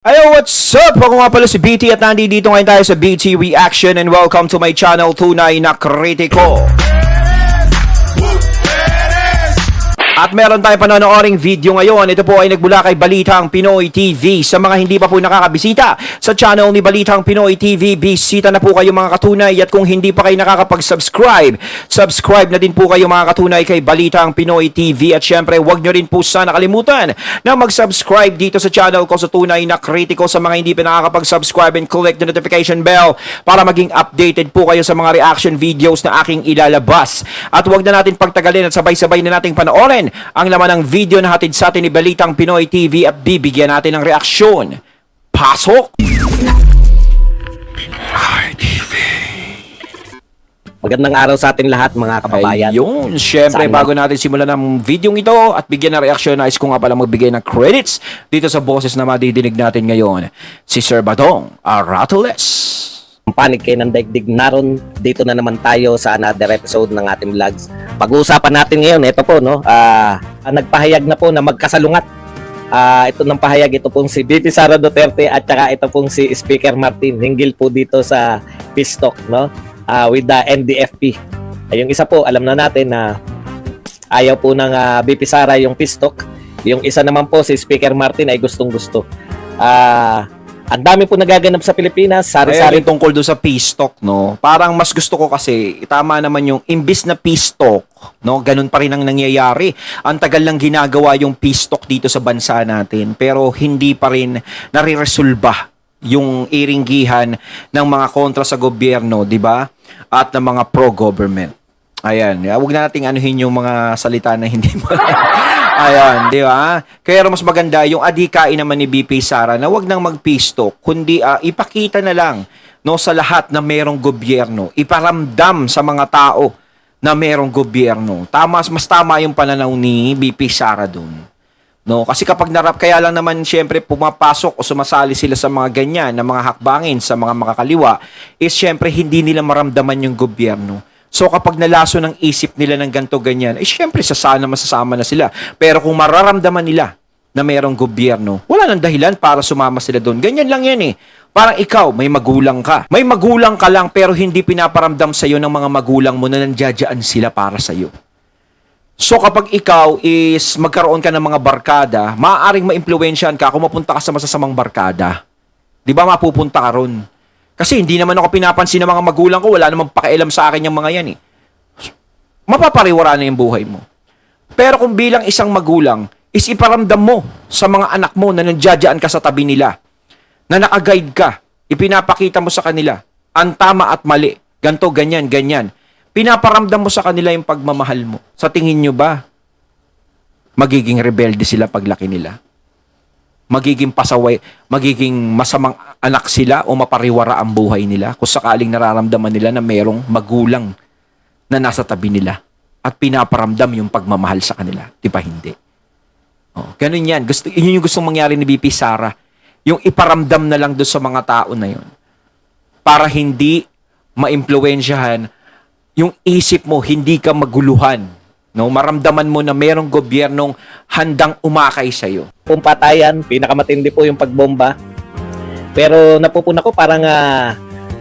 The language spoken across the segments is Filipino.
Ayo, what's up? Ako nga pala si BT at nandito ngayon tayo sa BT Reaction and welcome to my channel, Tunay na Kritiko. At meron tayong panonooring video ngayon. Ito po ay nagbula kay Balitang Pinoy TV. Sa mga hindi pa po nakakabisita sa channel ni Balitang Pinoy TV, bisita na po kayo mga katunay. At kung hindi pa kayo nakakapag-subscribe, subscribe na din po kayo mga katunay kay Balitang Pinoy TV. At syempre, huwag nyo rin po sana nakalimutan na mag-subscribe dito sa channel ko sa Tunay na Kritiko. Sa mga hindi pa nakakapag-subscribe and click the notification bell para maging updated po kayo sa mga reaction videos na aking ilalabas. At huwag na natin pagtagalin at sabay-sabay na nating panoorin ang laman ng video na hatid sa atin ni Balitang Pinoy TV at bibigyan natin ng reaksyon. Pasok! Pinoy TV. Magandang araw sa atin lahat mga kababayan. Ayun, syempre bago natin simulan ng video ito at bigyan ng reaksyon, nais ko nga pala magbigay ng credits dito sa boses na madidinig natin ngayon. Si Sir Badong Aratoles. Panig kayo ng daigdig, naroon dito na naman tayo sa another episode ng ating vlogs. Pag-uusapan natin ngayon, ito po, no, nagpahayag na po na magkasalungat. Ito ng pahayag, ito pong si BP Sara Duterte at saka ito pong si Speaker Martin, hinggil po dito sa peace talk, no, with the NDFP. Yung isa po, alam na natin na ayaw po ng BP Sara yung peace talk. Yung isa naman po, si Speaker Martin ay gustong-gusto. Ang dami po nagaganap sa Pilipinas, sari-sari tungkol doon sa peace talk, no? Parang mas gusto ko kasi, tama naman yung imbis na peace talk, no? Ganun pa rin ang nangyayari. Ang tagal lang ginagawa yung peace talk dito sa bansa natin, pero hindi pa rin nariresolba yung iringgihan ng mga kontra sa gobyerno, di ba? At ng mga pro-government. Ayan, huwag na nating anuhin yung mga salita na hindi mo. Ayan, di ba? Kaya mas maganda yung adhikain naman ni BP Sara na wag nang mag-peace talk, kundi ipakita na lang, no, sa lahat na merong gobyerno, iparamdam sa mga tao na merong gobyerno. Mas tama yung pananaw ni BP Sara doon. No, kasi kapag kaya lang naman syempre pumapasok o sumasali sila sa mga ganyan na mga hakbangin sa mga makakaliwa, is syempre hindi nila maramdaman yung gobyerno. So kapag nalaso ng isip nila ng ganto ganyan, syempre masasama na sila. Pero kung mararamdaman nila na mayroong gobyerno, wala nang dahilan para sumama sila doon. Ganyan lang yan eh. Parang ikaw, may magulang ka. May magulang ka lang pero hindi pinaparamdam sa'yo ng mga magulang mo na nandiyadyaan sila para sa'yo. So kapag ikaw is magkaroon ka ng mga barkada, maaaring maimpluwensyahan ka kung mapunta ka sa masasamang barkada. Di ba mapupunta ka ron? Kasi hindi naman ako pinapansin ng mga magulang ko, wala namang pakialam sa akin yung mga yan eh. Mapapariwara na yung buhay mo. Pero kung bilang isang magulang, is iparamdam mo sa mga anak mo na nandiyadyaan ka sa tabi nila, na nakaguide ka, ipinapakita mo sa kanila, ang tama at mali, ganto, ganyan, ganyan. Pinaparamdam mo sa kanila yung pagmamahal mo. Sa tingin nyo ba, magiging rebelde sila paglaki nila? Magiging pasaway, magiging masamang anak sila o mapariwara ang buhay nila kung sakaling nararamdaman nila na mayroong magulang na nasa tabi nila at pinaparamdam yung pagmamahal sa kanila. Di ba hindi? Oh, ganun yan. Yun yung gustong mangyari ni BP Sara. Yung iparamdam na lang doon sa mga tao na yun para hindi maimpluwensyahan yung isip mo, hindi ka maguluhan. No, maramdaman mo na merong gobyernong handang umakay sa iyo. Pumpatayan, pinakamatindi po yung pagbomba. Pero napupuna ko parang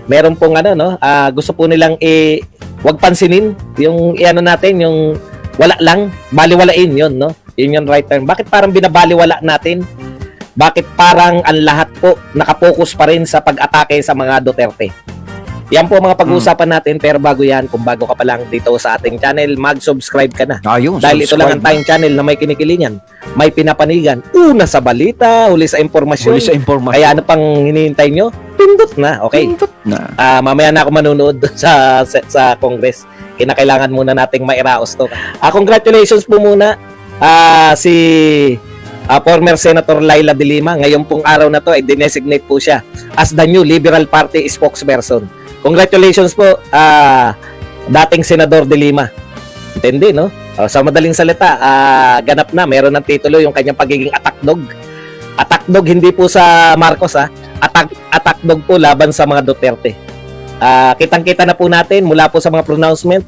meron pong gusto po nilang wag pansinin yung natin, yung wala lang, baliwalain yun, no? Yun yung right term. Bakit parang binabaliwala natin? Bakit parang ang lahat po nakapokus pa rin sa pag-atake sa mga Duterte? Yan po mga pag-uusapan natin, pero bago yan, kung bago ka pa lang dito sa ating channel, mag-subscribe ka na. Ayun, dahil ito lang ang tayong channel na may kinikilingan, may pinapanigan, una sa balita, huli sa impormasyon. Huli sa impormasyon. Kaya ano pang hinihintay nyo? Pindot na, okay? Pindot na. Mamaya na ako manunood sa Congress. Kinakailangan muna nating mairaos to. Congratulations po muna si former Senator Laila De Lima. Ngayon pong araw na to ay dinesignate po siya as the new Liberal Party spokesperson. Congratulations po, dating Senador De Lima. Intindi, no? Sa madaling salita, ganap na, meron ng titulo yung kanyang pagiging attack dog. Attack dog hindi po sa Marcos, attack dog po laban sa mga Duterte. Kitang-kita na po natin mula po sa mga pronouncement.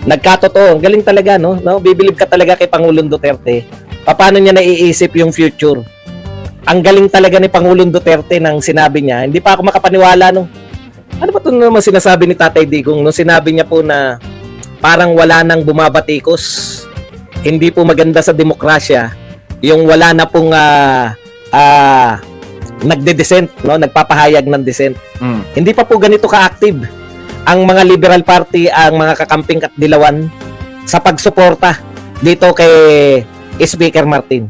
Nagkatotoo, ang galing talaga, no? Bibilib ka talaga kay Pangulong Duterte. Paano niya naiisip yung future? ang galing talaga ni Pangulong Duterte nang sinabi niya. Hindi pa ako makapaniwala nung ano ba ito naman sinasabi ni Tatay Digong nung sinabi niya po na parang wala nang bumabatikos. Hindi po maganda sa demokrasya yung wala na pong nagde-dissent, no? Nagpapahayag ng dissent. Hindi pa po ganito ka-active ang mga Liberal Party, ang mga kakamping at dilawan sa pagsuporta dito kay Speaker Martin.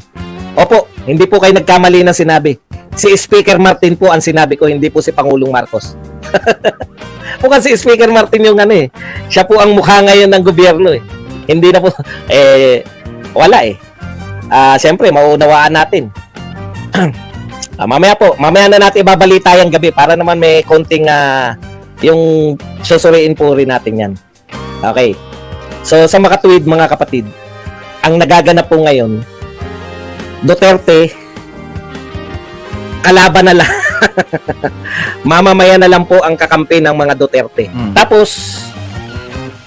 Opo, hindi po kayo nagkamali ng sinabi. Si Speaker Martin po ang sinabi ko, hindi po si Pangulong Marcos. Mukhang si Speaker Martin yung siya po ang mukha ngayon ng gobyerno Hindi na po, wala siyempre, mauunawaan natin. Mamaya na natin ibabalita yung gabi para naman may konting yung susuriin po rin natin yan. Okay. So, sa makatuwid mga kapatid, ang nagaganap po ngayon, Duterte, kalaban na lang. Mamamaya na lang po ang kakampi ng mga Duterte. Tapos,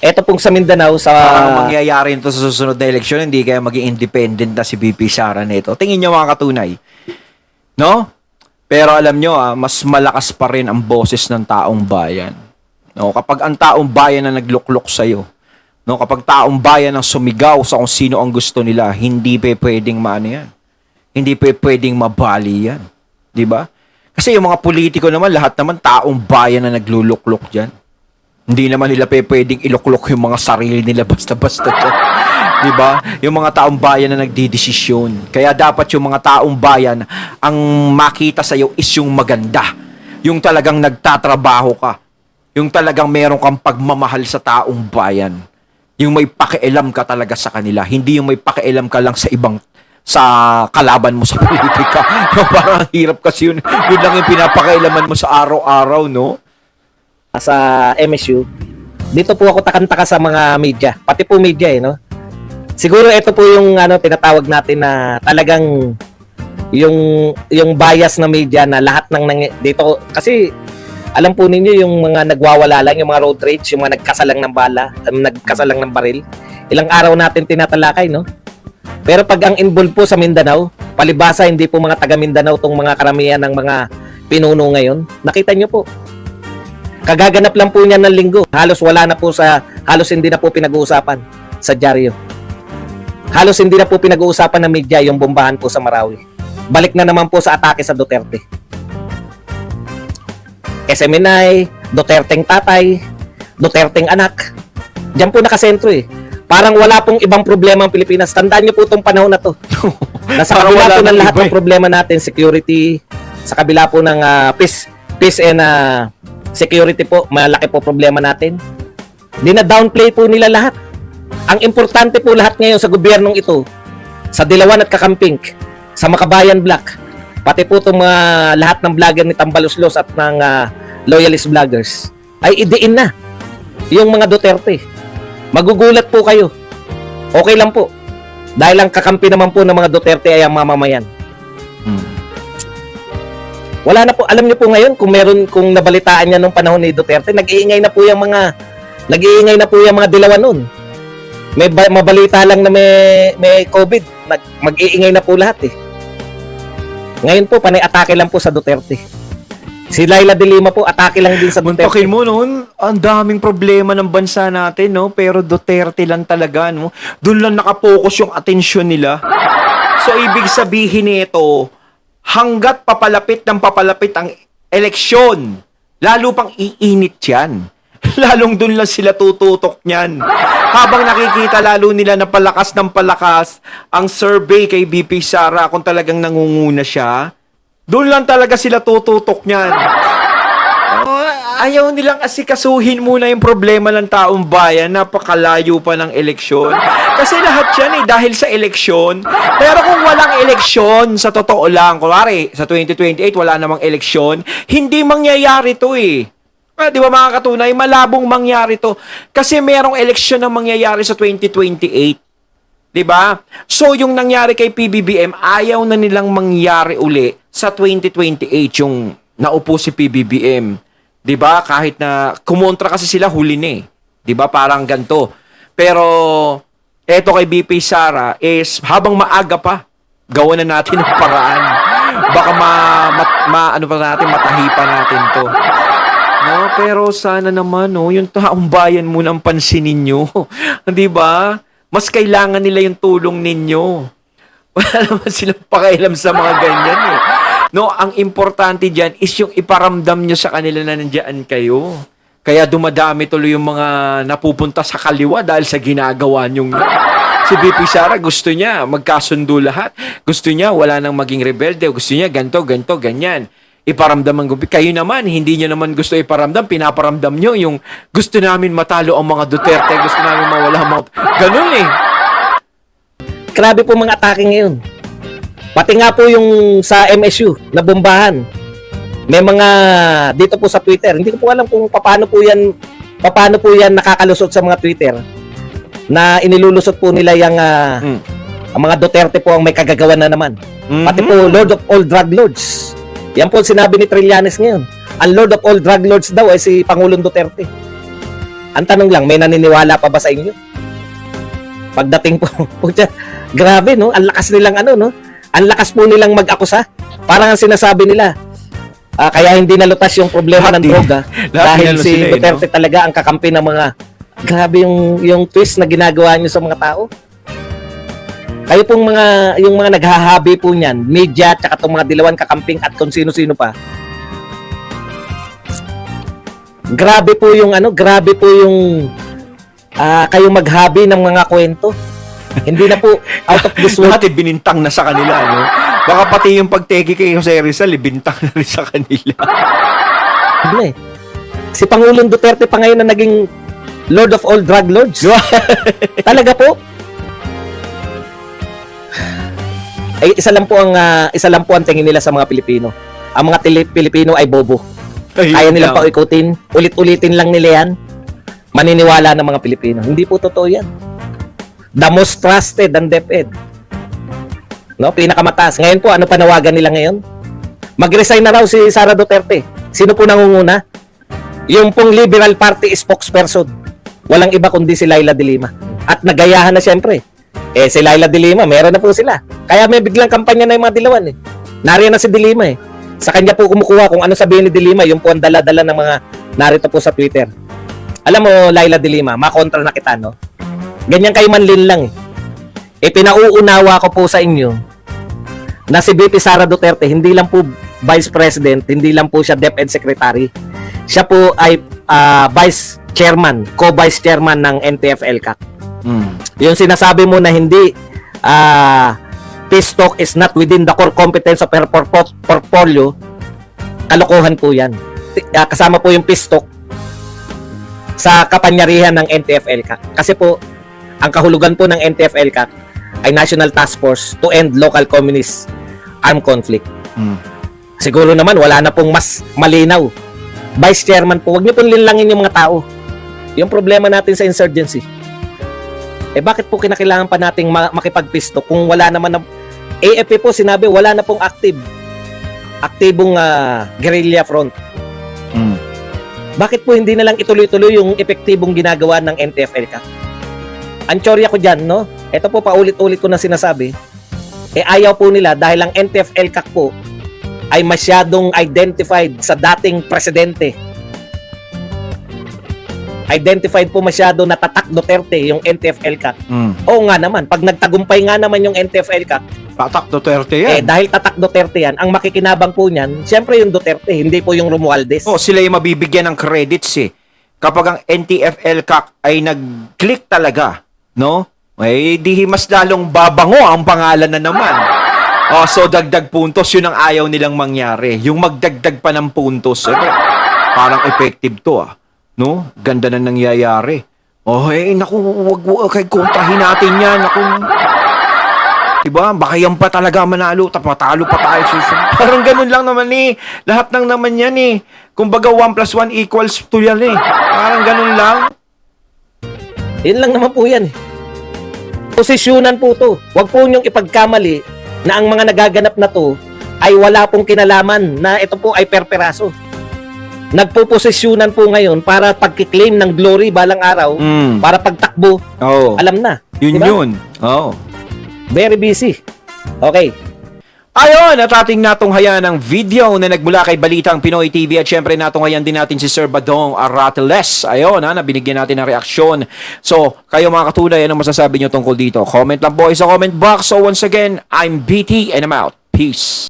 eto pong sa Mindanao, Parang mangyayari ito sa susunod na eleksyon, hindi kaya maging independent na si BP Sara nito. Tingin nyo mga katunay. No? Pero alam nyo, mas malakas pa rin ang boses ng taong bayan. No? Kapag ang taong bayan na nagluklok sa'yo, no? Kapag taong bayan ang sumigaw sa kung sino ang gusto nila, hindi pa pwedeng maano yan. Hindi pa pwedeng mabali yan. Diba? Kasi yung mga politiko naman, lahat naman taong bayan na nagluluklok dyan. Hindi naman nila pwedeng iluklok yung mga sarili nila basta-basta dyan. Diba? Yung mga taong bayan na nagdidesisyon. Kaya dapat yung mga taong bayan ang makita sa'yo is yung maganda. Yung talagang nagtatrabaho ka. Yung talagang meron kang pagmamahal sa taong bayan. Yung may pakialam ka talaga sa kanila. Hindi yung may pakialam ka lang sa kalaban mo sa politika. Parang hirap kasi yun. Yun lang yung pinapakailaman mo sa araw-araw, no? Sa MSU, dito po ako takantaka sa mga media. Pati po media no? Siguro ito po yung tinatawag natin na talagang yung bias na media na lahat dito kasi alam po ninyo yung mga nagwawala lang, yung mga road rage, yung mga nagkasalang ng bala, nagkasalang ng baril. Ilang araw natin tinatalakay, no? Pero pag ang involved po sa Mindanao, palibasa hindi po mga taga Mindanao tong mga karamihan ng mga pinuno ngayon. Nakita nyo po. Kagaganap lang po niya ng linggo. Halos hindi na po pinag-uusapan sa dyaryo. Halos hindi na po pinag-uusapan ng media yung bombahan po sa Marawi. Balik na naman po sa atake sa Duterte. SMNI, Duterteng tatay, Duterteng anak. Diyan po nakasentro Parang wala pong ibang problema ang Pilipinas. Tandaan niyo po itong panahon na to. Nasa kabila po ng lahat ng problema natin, security, sa kabila po ng peace and security po, malaki po problema natin. Dina-downplay po nila lahat. Ang importante po lahat ngayon sa gobyernong ito, sa Dilawan at Kakamping, sa Makabayan Black, pati po itong lahat ng vlogger ni Tambaluslos at ng loyalist vloggers, ay idiin na yung mga Duterte. Magugulat po kayo. Okay lang po. Dahil ang kakampi naman po ng mga Duterte ay ang mamamayan. Wala na po, alam niyo po ngayon kung nabalitaan niya nung panahon ni Duterte, nag-iingay na po yung mga Dilawan noon. May mabalita lang na may COVID, mag-iingay na po lahat Ngayon po panay atake lang po sa Duterte. Si Laila de Lima po atake lang din sa Duterte. Muntakin mo noon, ang daming problema ng bansa natin, no? Pero Duterte lang talaga, no? Doon lang nakapokus yung atensyon nila. So ibig sabihin nito, hanggat papalapit ang eleksyon, lalo pang iinit yan. Lalong dun lang sila tututok niyan. Habang nakikita lalo nila na palakas ng palakas ang survey kay BP Sara kung talagang nangunguna siya, dun lang talaga sila tututok niyan. Ayaw nilang asikasuhin muna yung problema ng taong bayan, napakalayo pa ng eleksyon. Kasi lahat yan dahil sa eleksyon. Pero kung walang eleksyon, sa totoo lang, kunwari, sa 2028 wala namang eleksyon, hindi mangyayari to di ba mga katunay, malabong mangyari to. Kasi merong eleksyon na mangyayari sa 2028. Di ba? So, yung nangyari kay PBBM, ayaw na nilang mangyari uli sa 2028, yung naupo si PBBM. 'Di ba? Kahit na kumontra kasi sila huli na 'Di ba? Parang ganto. Pero eto kay BP Sara is habang maaga pa, gawa na natin ng paraan baka ano pa natin, matahipan natin to. No, pero sana naman, no, yung taong bayan muna ang pansinin nyo. Di ba? Mas kailangan nila yung tulong ninyo. Wala naman silang pakialam sa mga ganyan eh. No, ang importante dyan is yung iparamdam nyo sa kanila na nandiyan kayo. Kaya dumadami tuloy yung mga napupunta sa kaliwa dahil sa ginagawa nyong yan. Si VP Sara, gusto niya magkasundo lahat. Gusto niya wala nang maging rebelde. Gusto niya ganto, ganyan. Iparamdam ang gubi. Kayo naman, hindi niyo naman gusto iparamdam. Pinaparamdam nyo yung gusto namin matalo ang mga Duterte. Gusto namin mawala ang mga... Ganun eh. Grabe po mga atake ngayon. Pati nga po yung sa MSU na bombahan. May mga dito po sa Twitter. Hindi ko po alam kung paano po yan nakakalusot sa mga Twitter. Na inilulusot po nila yung ang mga Duterte po ang may kagagawan na naman. Pati po Lord of all drug lords. Yan po sinabi ni Trillanes ngayon. Ang Lord of all drug lords daw ay si Pangulong Duterte. Ang tanong lang, may naniniwala pa ba sa inyo? Pagdating po dyan, grabe, no? Ang lakas nilang no? Ang lakas po nilang mag-akusa. Parang ang sinasabi nila, kaya hindi nalutas yung problema ng droga dahil si Duterte talaga ang kakampi ng mga... Grabe yung twist na ginagawa niyo sa mga tao. Kayo pong yung mga naghahabi po niyan, media, tsaka itong mga dilawan kakamping at kung sino-sino pa. Grabe po yung kayong maghabi ng mga kwento. Hindi na po out of this world. Dati binintang na sa kanila, no? Baka pati yung pagtegi kay Jose Rizal, bintang na rin sa kanila. Hindi. Si Pangulong Duterte pa ngayon na naging Lord of all drug lords. Talaga po. Ay isa lang po ang tingin nila sa mga Pilipino. Ang mga Pilipino ay bobo. Kaya nilang paikutin, ulit-ulitin lang nila yan. Maniniwala ng mga Pilipino. Hindi po totoo yan. The most trusted ang DepEd. No, pinakamataas. Ngayon po, ano panawagan nila ngayon? Mag-resign na raw si Sara Duterte. Sino po nangunguna? Yung pong Liberal Party spokesperson. Walang iba kundi si Laila de Lima. At nagayahan na siyempre. Si Laila de Lima, meron na po sila. Kaya may biglang kampanya na yung mga dilawan eh. Nariyan na si de Lima eh. Sa kanya po kumukuha kung ano sabihin ni de Lima, yung po ang dala-dala ng mga narito po sa Twitter. Alam mo, Laila de Lima, makontra na kita, no? Ganyan kayo manlin lang eh. Pinauunawa ko po sa inyo na si VP Sara Duterte, hindi lang po Vice President, hindi lang po siya DepEd Secretary. Siya po ay Vice Chairman, Co-Vice Chairman ng NTF-ELCAC. Yung sinasabi mo na hindi peace talk is not within the core competence of her portfolio, kalokohan po yan. Kasama po yung peace talk sa kapangyarihan ng NTF-ELCAC. Kasi po, ang kahulugan po ng NTF-ELCAC ay National Task Force to End Local Communist Armed Conflict. Siguro naman, wala na pong mas malinaw. Vice Chairman po, huwag niyo pong linlangin yung mga tao. Yung problema natin sa insurgency. Bakit po kinakailangan pa nating makipagpisto kung wala naman na... AFP po sinabi, wala na pong aktibong guerrilla front. Bakit po hindi na lang ituloy-tuloy yung epektibong ginagawa ng NTF-ELCAC? Ang tsorya ko dyan, no? Ito po, paulit-ulit ko na sinasabi. Ayaw po nila dahil ang NTF-ELCAC po ay masyadong identified sa dating presidente. Identified po masyado na tatak Duterte yung NTF-ELCAC. Oo nga naman, pag nagtagumpay nga naman yung NTF-ELCAC, tatak Duterte yan. dahil tatak Duterte yan, ang makikinabang po niyan, siyempre yung Duterte, hindi po yung Romualdez. Sila yung mabibigyan ng credits eh. Kapag ang NTF-ELCAC ay nag-click talaga, no? Di mas lalong babango ang pangalan na naman. So dagdag puntos, yun ang ayaw nilang mangyari. Yung magdagdag pa ng puntos, parang effective to no? Ganda na nangyayari. Naku, wag kay kontrahin natin yan. Naku. Diba? Baka yan pa talaga manalo, matalo pa tayo susunod. Parang ganun lang naman eh. Lahat ng naman yan eh. Kumbaga 1 + 1 = 2 yan eh. Parang ganun lang. Yun lang naman po yan eh. Posisyonan po to. Huwag po niyong ipagkamali na ang mga nagaganap na to ay wala pong kinalaman na ito po ay perperaso. Nagpoposisyonan po ngayon para pagkiklaim ng glory balang araw, para pagtakbo, alam na. Yun diba? yun. Very busy. Okay. Ayon, at ating natunghayan ng video na nagmula kay Balitang Pinoy TV at syempre natunghayan din natin si Sir Badong Aratiles. Ayon, na binigyan natin ng reaksyon. So, kayo mga katulay, ano masasabi nyo tungkol dito? Comment lang po sa comment box. So once again, I'm BT and I'm out. Peace.